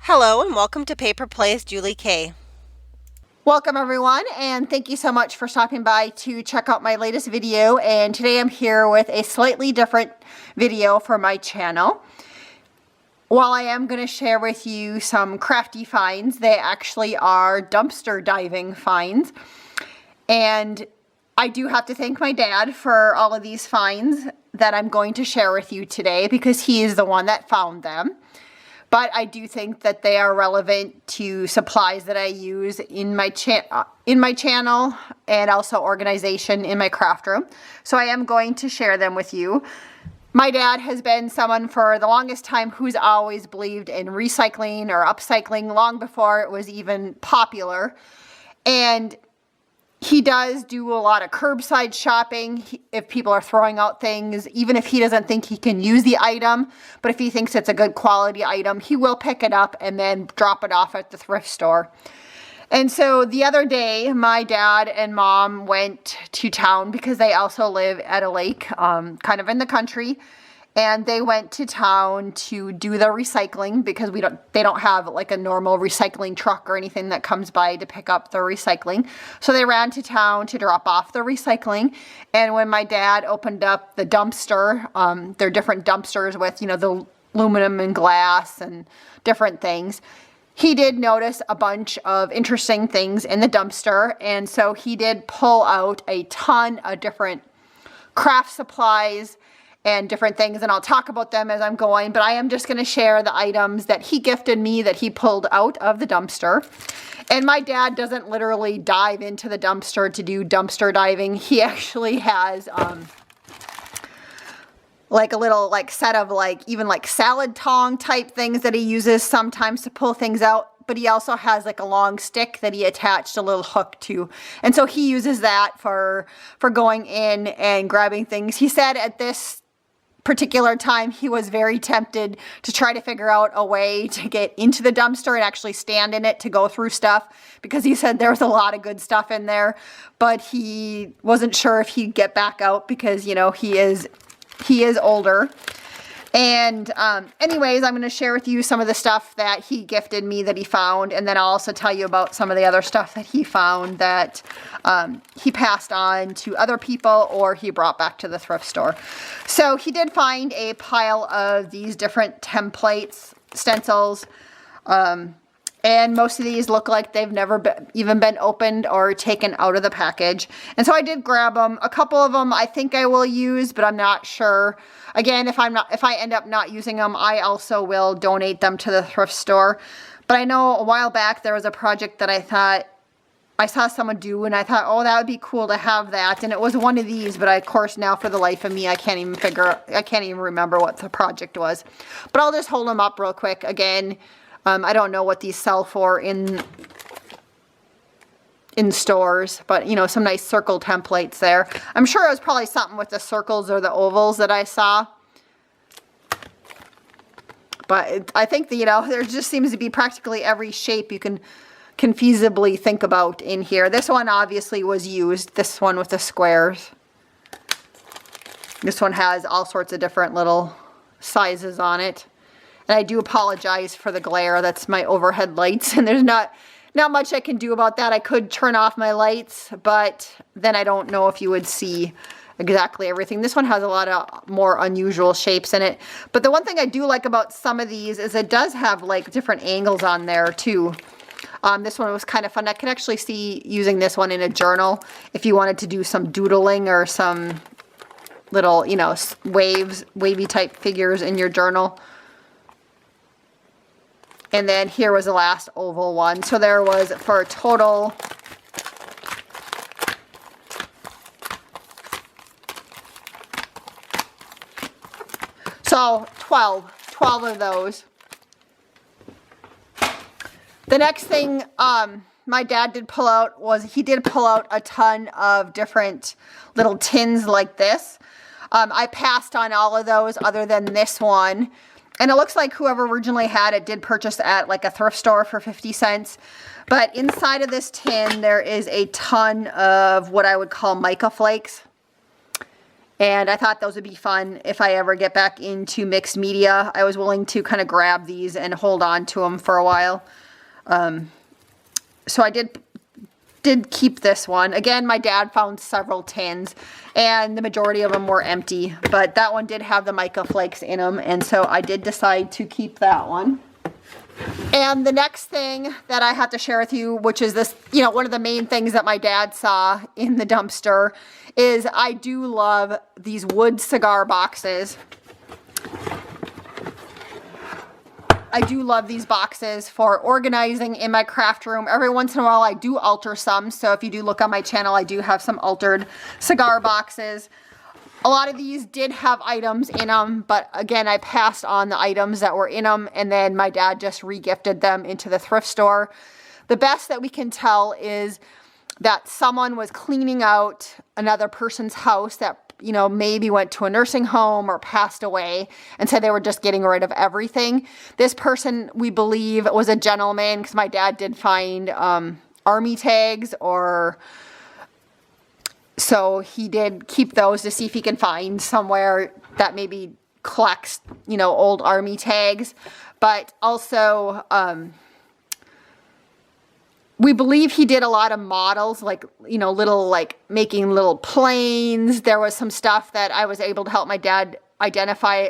Hello and welcome to Paper Plays Julie K. Welcome everyone, and thank you so much for stopping by to check out my latest video. And today I'm here with a slightly different video for my channel. While I am going to share with you some crafty finds, they actually are dumpster diving finds. And I do have to thank my dad for all of these finds that I'm going to share with you today because he is the one that found them. But I do think that they are relevant to supplies that I use in my channel and also organization in my craft room. So I am going to share them with you. My dad has been someone for the longest time who's always believed in recycling or upcycling long before it was even popular. And he does do a lot of curbside shopping if people are throwing out things, even if he doesn't think he can use the item. But if he thinks it's a good quality item, he will pick it up and then drop it off at the thrift store. And so the other day, my dad and mom went to town because they also live at a lake, kind of in the country. And they went to town to do the recycling because they don't have like a normal recycling truck or anything that comes by to pick up the recycling. So they ran to town to drop off the recycling. And when my dad opened up the dumpster, there are different dumpsters with, the aluminum and glass and different things. He did notice a bunch of interesting things in the dumpster. And so he did pull out a ton of different craft supplies and different things, and I'll talk about them as I'm going, but I am just going to share the items that he gifted me that he pulled out of the dumpster. And my dad doesn't literally dive into the dumpster to do dumpster diving. He actually has like a little set of even salad tong type things that he uses sometimes to pull things out. But he also has like a long stick that he attached a little hook to. And so he uses that for going in and grabbing things. He said at this particular time he was very tempted to try to figure out a way to get into the dumpster and actually stand in it to go through stuff, because he said there was a lot of good stuff in there, but he wasn't sure if he'd get back out because he is older. And anyways, I'm going to share with you some of the stuff that he gifted me that he found, and then I'll also tell you about some of the other stuff that he found that he passed on to other people or he brought back to the thrift store. So he did find a pile of these different templates, stencils, and most of these look like they've never even been opened or taken out of the package. And so I did grab them. A couple of them I think I will use, but I'm not sure. Again, if I end up not using them, I also will donate them to the thrift store. But I know a while back there was a project that I thought I saw someone do, and I thought, oh, that would be cool to have that. And it was one of these, but of course now for the life of me, I can't even remember what the project was. But I'll just hold them up real quick. Again, I don't know what these sell for in stores, but some nice circle templates there. I'm sure it was probably something with the circles or the ovals that I saw. But I think there just seems to be practically every shape you can feasibly think about in here. This one obviously was used, this one with the squares. This one has all sorts of different little sizes on it. And I do apologize for the glare. That's my overhead lights, and there's not much I can do about that. I could turn off my lights, but then I don't know if you would see exactly everything. This one has a lot of more unusual shapes in it. But the one thing I do like about some of these is it does have different angles on there too. This one was kind of fun. I could actually see using this one in a journal if you wanted to do some doodling or some little, wavy type figures in your journal. And then here was the last oval one. So there was, for a total, so 12 of those. The next thing my dad did pull out was he did pull out a ton of different little tins like this. I passed on all of those other than this one. And it looks like whoever originally had it did purchase at a thrift store for 50 cents. But inside of this tin, there is a ton of what I would call mica flakes. And I thought those would be fun if I ever get back into mixed media. I was willing to kind of grab these and hold on to them for a while. So I did keep this one. Again, my dad found several tins and the majority of them were empty, but that one did have the mica flakes in them, and so I did decide to keep that one. And the next thing that I have to share with you, which is this, you know, one of the main things that my dad saw in the dumpster, is I do love these wood cigar boxes. I do love these boxes for organizing in my craft room. Every once in a while I do alter some, so if you do look on my channel, I do have some altered cigar boxes. A lot of these did have items in them, but again, I passed on the items that were in them, and then my dad just regifted them into the thrift store. The best that we can tell is that someone was cleaning out another person's house that, you know, maybe went to a nursing home or passed away, and so they were just getting rid of everything. This person, we believe, was a gentleman, because my dad did find army tags, or so he did keep those to see if he can find somewhere that maybe collects, you know, old army tags. But also, we believe he did a lot of models, like, you know, little, like, making little planes. There was some stuff that I was able to help my dad identify.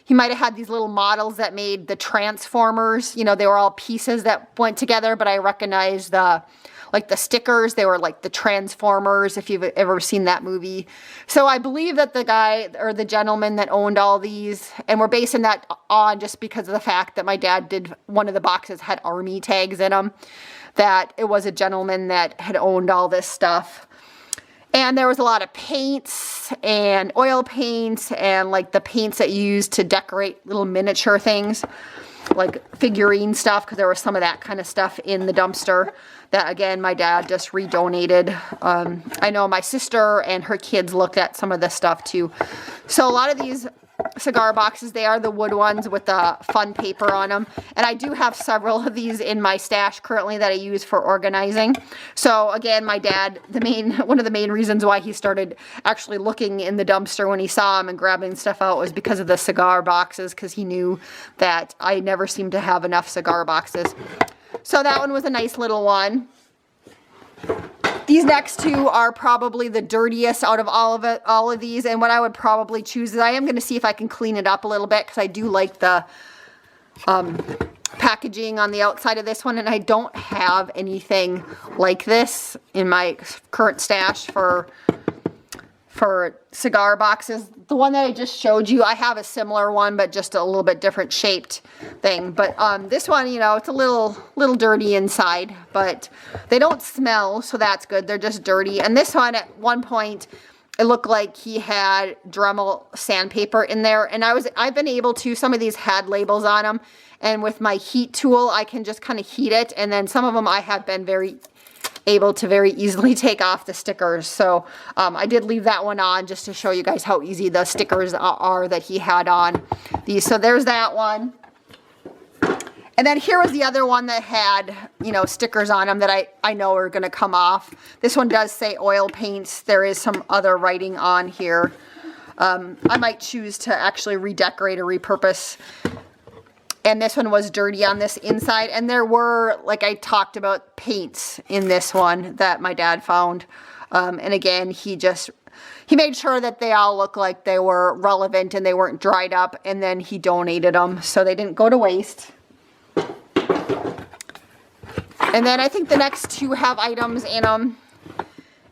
He might have had these little models that made the Transformers. You know, they were all pieces that went together, but I recognized the, like, the stickers. They were like the Transformers, if you've ever seen that movie. So I believe that the guy, or the gentleman that owned all these, and we're basing that on just because of the fact that my dad did, one of the boxes had army tags in them, that it was a gentleman that had owned all this stuff. And there was a lot of paints and oil paints and like the paints that you use to decorate little miniature things, like figurine stuff, because there was some of that kind of stuff in the dumpster that, again, my dad just redonated. I know my sister and her kids looked at some of this stuff too. So a lot of these cigar boxes, they are the wood ones with the fun paper on them, and I do have several of these in my stash currently that I use for organizing. So again, my dad, one of the main reasons why he started actually looking in the dumpster when he saw them and grabbing stuff out was because of the cigar boxes, because he knew that I never seemed to have enough cigar boxes. So that one was a nice little one. These next two are probably the dirtiest out of all of these, and what I would probably choose is, I am going to see if I can clean it up a little bit, because I do like the packaging on the outside of this one, and I don't have anything like this in my current stash for cigar boxes. The one that I just showed you, I have a similar one, but just a little bit different shaped thing. But this one, you know, it's a little dirty inside, but they don't smell, so that's good. They're just dirty. And this one, at one point, it looked like he had Dremel sandpaper in there, and I've been able to, some of these had labels on them, and with my heat tool, I can just kind of heat it, and then some of them I have been able to very easily take off the stickers. So I did leave that one on just to show you guys how easy the stickers are that he had on these. So there's that one. And then here was the other one that had, you know, stickers on them that I know are going to come off. This one does say oil paints. There is some other writing on here. I might choose to actually redecorate or repurpose. And this one was dirty on this inside. And there were, like I talked about, paints in this one that my dad found. And again, he made sure that they all looked like they were relevant and they weren't dried up. And then he donated them, so they didn't go to waste. And then I think the next two have items in them.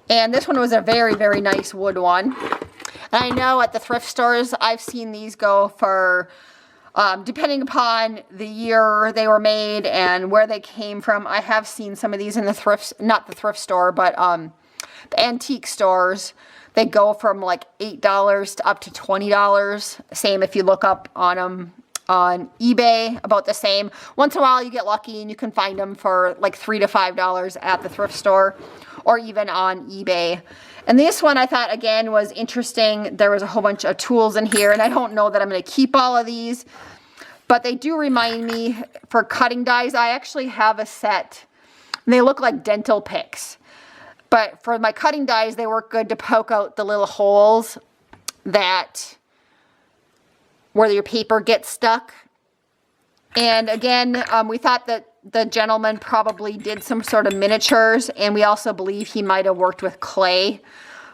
And this one was a very, very nice wood one. And I know at the thrift stores, I've seen these go for, depending upon the year they were made and where they came from, I have seen some of these in the not the thrift store, but the antique stores. They go from like $8 to up to $20. Same if you look up on them on eBay, about the same. Once in a while you get lucky and you can find them for like $3 to $5 at the thrift store or even on eBay. And this one I thought, again, was interesting. There was a whole bunch of tools in here, and I don't know that I'm going to keep all of these, but they do remind me, for cutting dies, I actually have a set, and they look like dental picks. But for my cutting dies, they work good to poke out the little holes that where your paper gets stuck. And again, we thought that the gentleman probably did some sort of miniatures, and we also believe he might have worked with clay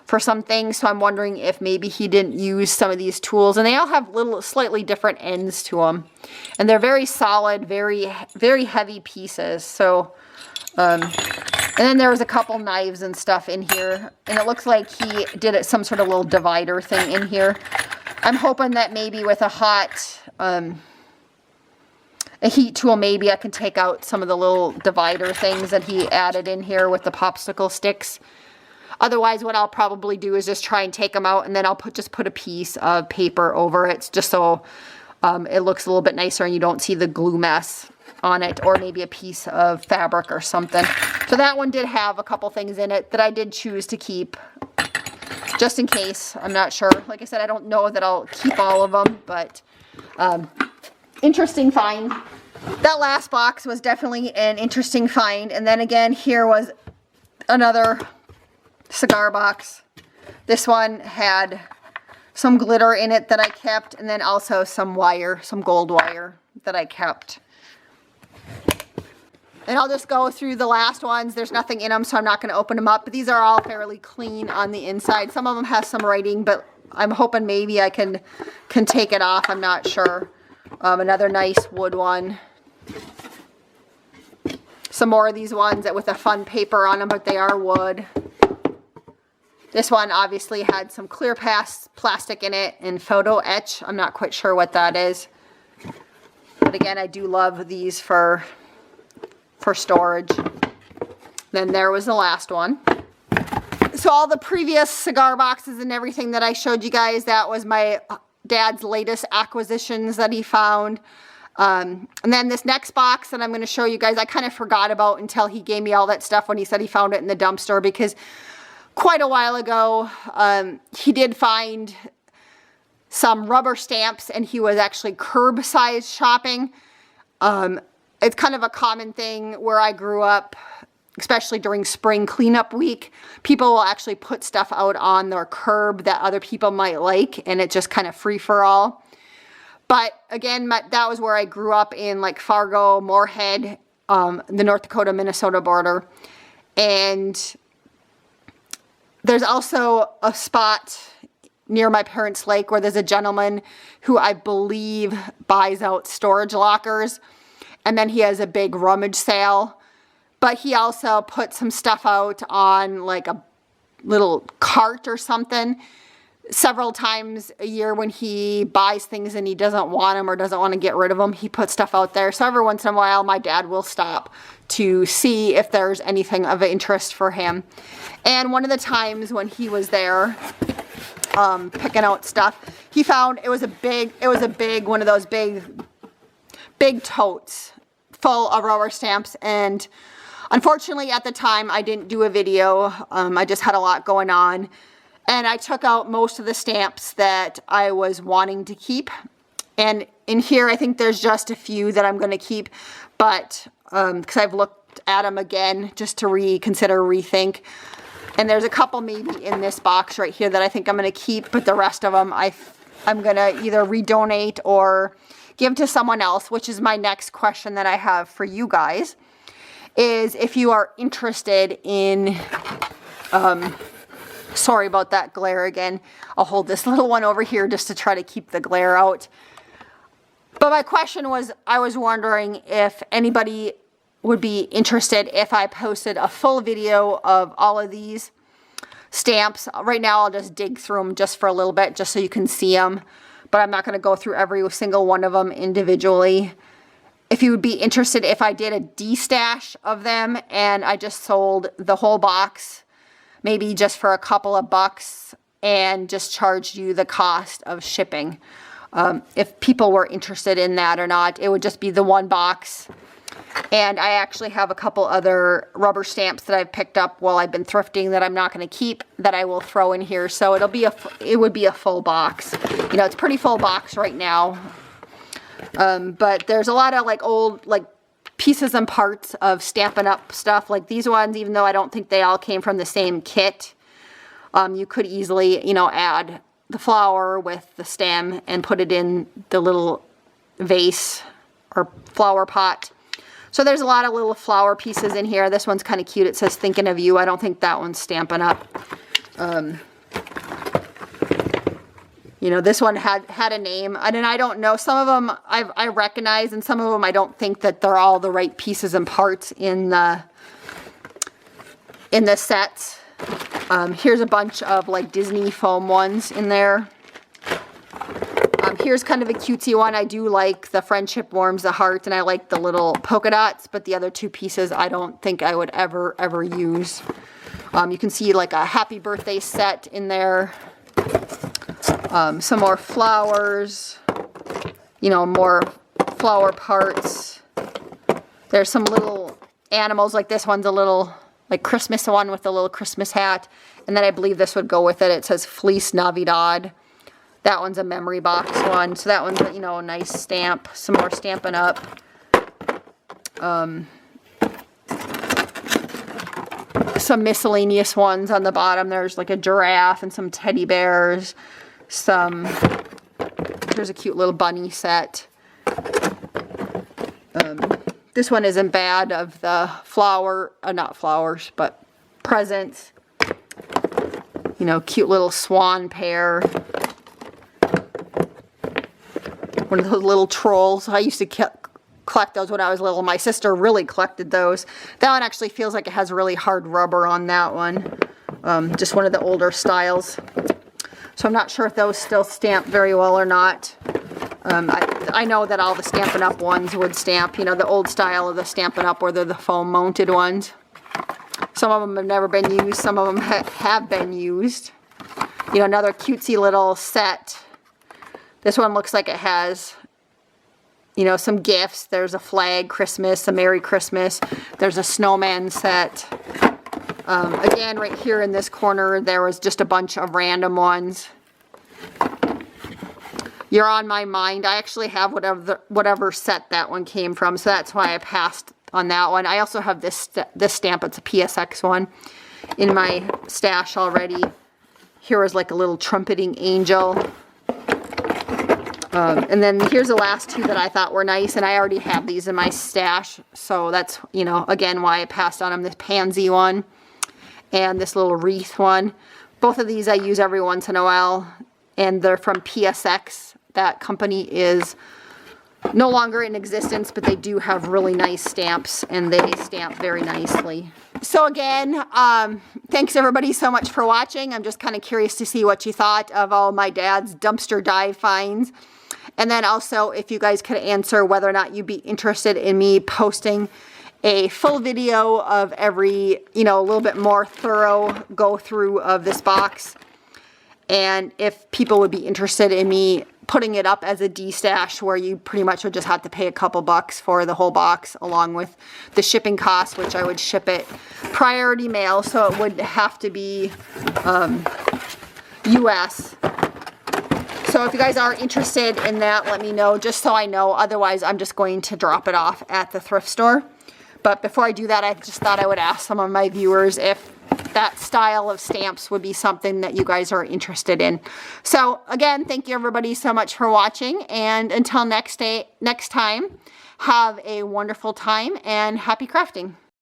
for some things. So I'm wondering if maybe he didn't use some of these tools. And they all have little slightly different ends to them, and they're very solid, very heavy pieces. So and then there was a couple knives and stuff in here, and it looks like he did it some sort of little divider thing in here. I'm hoping that maybe with a hot a heat tool, maybe I can take out some of the little divider things that he added in here with the popsicle sticks. Otherwise, what I'll probably do is just try and take them out, and then I'll just put a piece of paper over it, just so it looks a little bit nicer and you don't see the glue mess on it, or maybe a piece of fabric or something. So that one did have a couple things in it that I did choose to keep, just in case. I'm not sure. Like I said, I don't know that I'll keep all of them, but interesting find. That last box was definitely an interesting find. And then again, here was another cigar box. This one had some glitter in it that I kept, and then also some wire, some gold wire that I kept. And I'll just go through the last ones. There's nothing in them, so I'm not going to open them up. But these are all fairly clean on the inside. Some of them have some writing, but I'm hoping maybe I can take it off. I'm not sure. Another nice wood one. Some more of these ones with a fun paper on them, but they are wood. This one obviously had some clear plastic in it and photo etch. I'm not quite sure what that is. But again, I do love these for storage. Then there was the last one. So all the previous cigar boxes and everything that I showed you guys, that was my dad's latest acquisitions that he found. And then this next box that I'm going to show you guys, I kind of forgot about until he gave me all that stuff when he said he found it in the dumpster, because quite a while ago, he did find some rubber stamps, and he was actually curbside shopping. It's kind of a common thing where I grew up, especially during spring cleanup week. People will actually put stuff out on their curb that other people might like, and it's just kind of free for all. But again, that was where I grew up, in like Fargo, Moorhead, the North Dakota, Minnesota border. And there's also a spot near my parents' lake where there's a gentleman who I believe buys out storage lockers, and then he has a big rummage sale. But he also put some stuff out on like a little cart or something several times a year. When he buys things and he doesn't want them or doesn't want to get rid of them, he puts stuff out there. So every once in a while, my dad will stop to see if there's anything of interest for him. And one of the times when he was there picking out stuff, he found it was a big one of those big totes full of rubber stamps. And unfortunately, at the time, I didn't do a video. I just had a lot going on. And I took out most of the stamps that I was wanting to keep. And in here, I think there's just a few that I'm going to keep. But because I've looked at them again just to rethink. And there's a couple maybe in this box right here that I think I'm going to keep. But the rest of them, I'm going to either redonate or give to someone else, which is my next question that I have for you guys. Is if you are interested in, sorry about that glare again. I'll hold this little one over here just to try to keep the glare out. But my question was, I was wondering if anybody would be interested if I posted a full video of all of these stamps. Right now I'll just dig through them just for a little bit, just so you can see them. But I'm not going to go through every single one of them individually. If you would be interested if I did a de-stash of them and I just sold the whole box, maybe just for a couple of bucks, and just charged you the cost of shipping. If people were interested in that or not, it would just be the one box. And I actually have a couple other rubber stamps that I've picked up while I've been thrifting that I'm not going to keep, that I will throw in here. So it would be a full box. You know, it's a pretty full box right now. But there's a lot of like old like pieces and parts of Stampin' Up stuff. Like these ones, even though I don't think they all came from the same kit, you could easily, you know, add the flower with the stem and put it in the little vase or flower pot. So there's a lot of little flower pieces in here. This one's kind of cute. It says thinking of you. I don't think that one's Stampin' Up. You know, this one had a name, and I don't know. Some of them I recognize, and some of them I don't think that they're all the right pieces and parts in the set. Here's a bunch of like Disney foam ones in there. Here's kind of a cutesy one. I do like the friendship warms the heart, and I like the little polka dots, but the other two pieces I don't think I would ever use. You can see like a happy birthday set in there. Some more flowers, you know, more flower parts. There's some little animals, like this one's a little like Christmas one with a little Christmas hat. And then I believe this would go with it. It says Feliz Navidad. That one's a memory box one. So that one's, you know, a nice stamp. Some more Stampin' Up. Some miscellaneous ones on the bottom. There's like a giraffe and some teddy bears. Here's a cute little bunny set. This one isn't bad, of the flower, not flowers, but presents. You know, cute little swan pair. One of those little trolls. I used to collect those when I was little. My sister really collected those. That one actually feels like it has really hard rubber on that one. Just one of the older styles. So I'm not sure if those still stamp very well or not. I know that all the Stampin' Up ones would stamp, you know, the old style of the Stampin' Up where they're the foam mounted ones. Some of them have never been used. Some of them have been used. You know, another cutesy little set. This one looks like it has, you know, some gifts. There's a flag, Christmas, a Merry Christmas. There's a snowman set. Again, right here in this corner, there was just a bunch of random ones. You're on My Mind. I actually have whatever set that one came from, so that's why I passed on that one. I also have this stamp. It's a PSX one in my stash already. Here is like a little trumpeting angel. And then here's the last two that I thought were nice, and I already have these in my stash, so that's, you know, again, why I passed on them. This pansy one and this little wreath one. Both of these I use every once in a while, and they're from PSX. That company is no longer in existence, but they do have really nice stamps, and they stamp very nicely. So again, thanks everybody so much for watching. I'm just kind of curious to see what you thought of all my dad's dumpster dive finds. And then also, if you guys could answer whether or not you'd be interested in me posting a full video of every, you know, a little bit more thorough go through of this box. And if people would be interested in me putting it up as a D-stash where you pretty much would just have to pay a couple bucks for the whole box along with the shipping costs, which I would ship it priority mail, so it would have to be US. So if you guys are interested in that, let me know, just so I know. Otherwise, I'm just going to drop it off at the thrift store. But before I do that, I just thought I would ask some of my viewers if that style of stamps would be something that you guys are interested in. So again, thank you everybody so much for watching, and until next time, have a wonderful time and happy crafting.